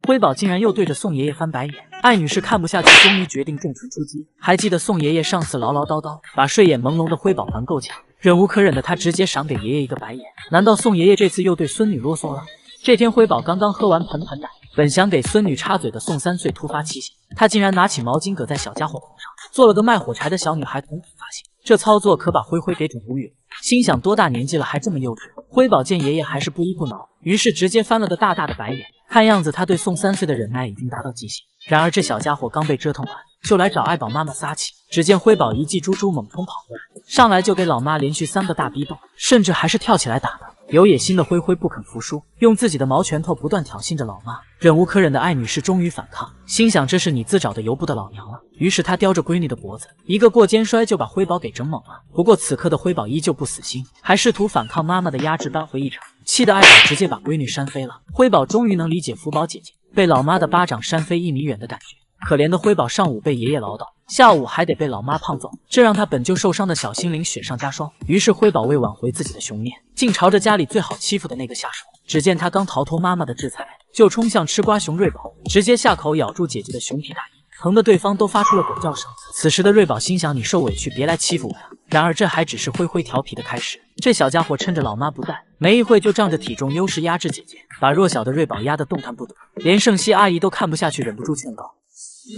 辉宝竟然又对着宋爷爷翻白眼。艾女士看不下去，终于决定重拳出击。还记得宋爷爷上次唠唠叨叨，把睡眼朦胧的辉宝还够呛，忍无可忍的他直接赏给爷爷一个白眼。难道宋爷爷这次又对孙女啰嗦了？这天辉宝刚刚喝完盆盆奶，本想给孙女插嘴的宋3岁突发奇想，他竟然拿起毛巾搁在小家伙头上，做了个卖火柴的小女孩同款发型。这操作可把灰灰给整无语了，心想多大年纪了还这么幼稚。辉宝见爷爷还是不依不挠，于是直接翻了个大大的白眼。看样子他对宋3岁的忍耐已经达到极限。然而这小家伙刚被折腾完，就来找爱宝妈妈撒气。只见辉宝一记猪猪猛冲跑过来，上来就给老妈连续3个大逼斗，甚至还是跳起来打的。有野心的灰灰不肯服输，用自己的毛拳头不断挑衅着老妈。忍无可忍的艾女士终于反抗，心想这是你自找的油不得老娘了。于是她叼着闺女的脖子，一个过肩摔就把辉宝给整懵了。不过此刻的辉宝依旧不死心，还试图反抗妈妈的压制，扳回一城。气得爱宝直接把闺女扇飞了。辉宝终于能理解福宝姐姐被老妈的巴掌扇飞1米远的感觉。可怜的辉宝上午被爷爷唠叨，下午还得被老妈胖揍，这让他本就受伤的小心灵雪上加霜。于是辉宝为挽回自己的雄面，竟朝着家里最好欺负的那个下手。只见他刚逃脱妈妈的制裁，就冲向吃瓜熊瑞宝，直接下口咬住姐姐的熊皮大衣，疼得对方都发出了狗叫声。此时的瑞宝心想，你受委屈别来欺负我呀。然而这还只是灰灰调皮的开始，这小家伙趁着老妈不在，没一会就仗着体重优势压制姐姐，把弱小的瑞宝压得动弹不得。连盛熙阿姨都看不下去，忍不住劝告：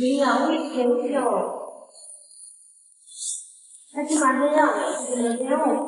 你呀，我一天就，他起码这样的，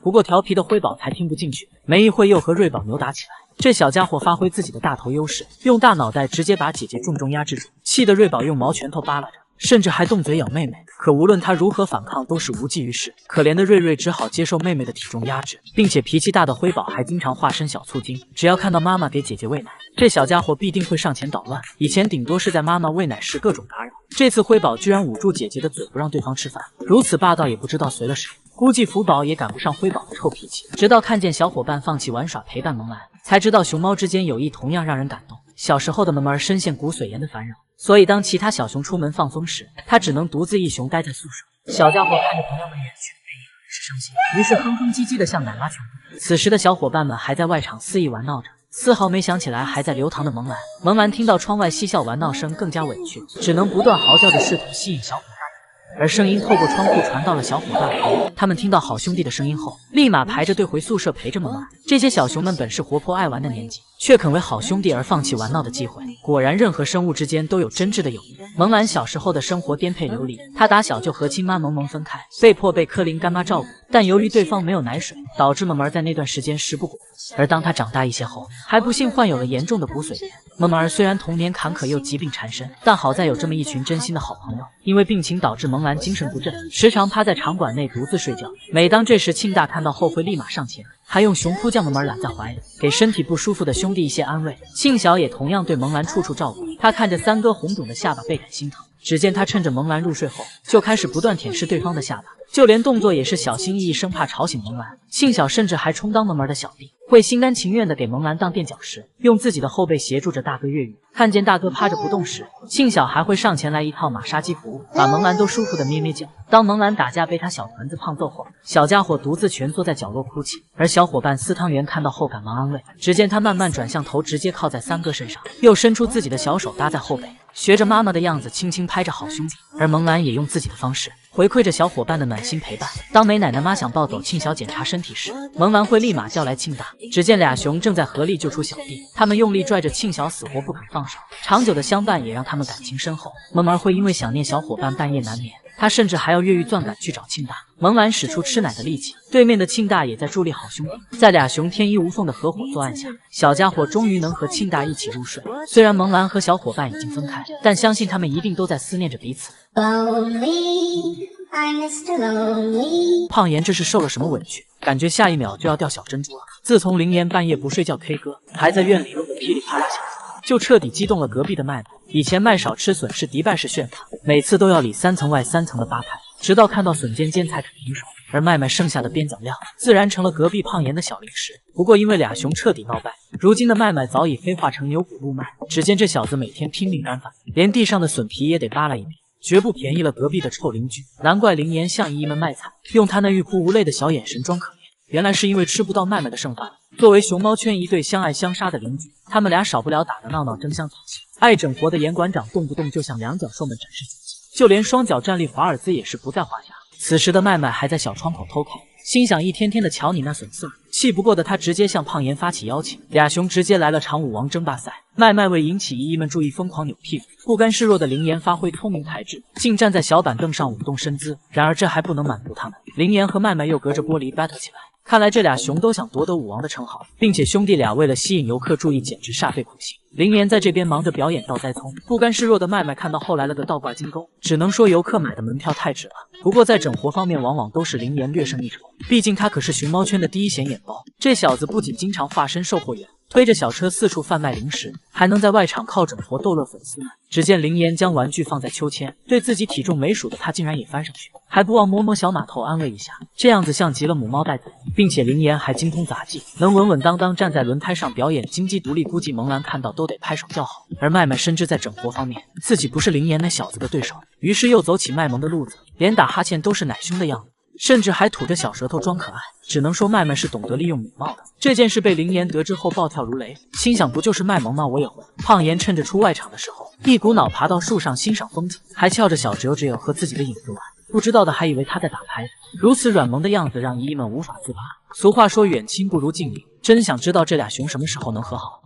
不过调皮的辉宝才听不进去，没一会又和瑞宝扭打起来。这小家伙发挥自己的大头优势，用大脑袋直接把姐姐重重压制住，气得瑞宝用毛拳头扒拉着，甚至还动嘴咬妹妹。可无论他如何反抗，都是无济于事。可怜的瑞瑞只好接受妹妹的体重压制，并且脾气大的辉宝还经常化身小醋精，只要看到妈妈给姐姐喂奶，这小家伙必定会上前捣乱。以前顶多是在妈妈喂奶时各种打扰，这次辉宝居然捂住姐姐的嘴不让对方吃饭，如此霸道也不知道随了谁。估计福宝也赶不上辉宝的臭脾气，直到看见小伙伴放弃玩耍陪伴萌兰，才知道熊猫之间友谊同样让人感动。小时候的萌儿深陷骨髓炎的烦扰，所以当其他小熊出门放风时，他只能独自一熊待在宿舍。小家伙看着朋友们远去的背影，很是伤心，于是哼哼唧唧的向奶妈求助。此时的小伙伴们还在外场肆意玩闹着，丝毫没想起来还在流淌的萌兰。萌兰听到窗外嬉笑玩闹声，更加委屈，只能不断嚎叫着试图吸引小伙伴。而声音透过窗户传到了小伙伴耳边，他们听到好兄弟的声音后，立马排着队回宿舍陪着萌兰。这些小熊们本是活泼爱玩的年纪，却肯为好兄弟而放弃玩闹的机会。果然，任何生物之间都有真挚的友谊。萌兰小时候的生活颠沛流离，她打小就和亲妈萌萌分开，被迫被柯林干妈照顾。但由于对方没有奶水，导致萌萌在那段时间食不果腹。而当她长大一些后，还不幸患有了严重的骨髓炎。萌萌虽然童年坎坷又疾病缠身，但好在有这么一群真心的好朋友。因为病情导致萌兰精神不振，时常趴在场馆内独自睡觉。每当这时，庆大看到后会立马上前，还用熊扑将萌萌揽在怀里，给身体不舒服的兄弟一些安慰。庆小也同样对萌兰处处照顾，他看着三哥红肿的下巴倍感心疼。只见他趁着萌兰入睡后，就开始不断舔舐对方的下巴，就连动作也是小心翼翼，生怕吵醒萌兰。庆小甚至还充当萌萌的小弟，会心甘情愿地给萌兰当垫脚石，用自己的后背协助着大哥越狱。看见大哥趴着不动时，庆小还会上前来一套马杀鸡服务，把萌兰都舒服的咩咩叫。当萌兰打架被他小团子胖揍后，小家伙独自蜷缩在角落哭泣，而小伙伴司汤圆看到后赶忙安慰。只见他慢慢转向头，直接靠在三哥身上，又伸出自己的小手搭在后背，学着妈妈的样子轻轻拍着好兄弟。而萌兰也用自己的方式回馈着小伙伴的暖心陪伴。当梅奶奶妈想抱走庆小检查身体时，萌兰会立马叫来庆大。只见俩熊正在合力救出小弟，他们用力拽着庆小，死活不肯放手。长久的相伴也让他们感情深厚。萌儿会因为想念小伙伴半夜难眠，他甚至还要越狱钻赶去找庆大。萌兰使出吃奶的力气，对面的庆大也在助力好兄弟。在俩熊天衣无缝的合伙作案下，小家伙终于能和庆大一起入睡。虽然萌兰和小伙伴已经分开，但相信他们一定都在思念着彼此。胖妍这是受了什么委屈？感觉下一秒就要掉小珍珠了。自从灵妍半夜不睡觉 K 歌，还在院里弄得噼里啪啦响，就彻底激动了隔壁的麦麦。以前麦少吃笋是迪拜式炫法，每次都要里3层外3层的扒开，直到看到笋尖尖才肯停手。而麦麦剩下的边角料自然成了隔壁胖妍的小零食。不过因为俩熊彻底闹掰，如今的麦麦早已飞化成牛骨路麦。只见这小子每天拼命干饭，连地上的笋皮也得扒拉一遍，绝不便宜了隔壁的臭邻居。难怪灵妍向姨姨们卖惨，用他那欲哭无泪的小眼神装可怜。原来是因为吃不到麦麦的剩饭。作为熊猫圈一对相爱相杀的邻居，他们俩少不了打打闹闹、争相抢戏。爱整活的严馆长动不动就向两脚兽们展示武技，就连双脚站立华尔兹也是不在话下。此时的麦麦还在小窗口偷看，心想一天天的瞧你那损色，气不过的他直接向胖岩发起邀请，俩熊直接来了场武王争霸赛。麦麦为引起姨姨们注意，疯狂扭屁股，不甘示弱的灵岩发挥聪明才智，竟站在小板凳上舞动身姿。然而这还不能满足他们，灵岩和麦麦又隔着玻璃 battle 起来。看来这俩熊都想夺得武王的称号，并且兄弟俩为了吸引游客注意，简直煞费苦心。灵岩在这边忙着表演倒栽葱，不甘示弱的麦麦看到后来了个倒挂金钩，只能说游客买的门票太值了。不过在整活方面，往往都是灵岩略胜一筹，毕竟他可是熊猫圈的第一显眼包。这小子不仅经常化身售货员，推着小车四处贩卖零食，还能在外场靠整活逗乐粉丝们。只见灵岩将玩具放在秋千，对自己体重没数的他竟然也翻上去，还不忘摸摸小马头安慰一下，这样子像极了母猫带崽。并且灵岩还精通杂技，能稳稳当当站在轮胎上表演金鸡独立，估计萌兰看到都得拍手叫好。而麦麦深知在整活方面自己不是灵岩那小子的对手，于是又走起卖萌的路子，连打哈欠都是奶凶的样子，甚至还吐着小舌头装可爱。只能说麦麦是懂得利用美貌的。这件事被灵岩得知后暴跳如雷，心想不就是卖萌吗？我也会。胖岩趁着出外场的时候，一股脑爬到树上欣赏风景，还翘着小折折和自己的影子玩，不知道的还以为他在打牌。如此软萌的样子让姨姨们无法自拔。俗话说远亲不如近邻，真想知道这俩熊什么时候能和好。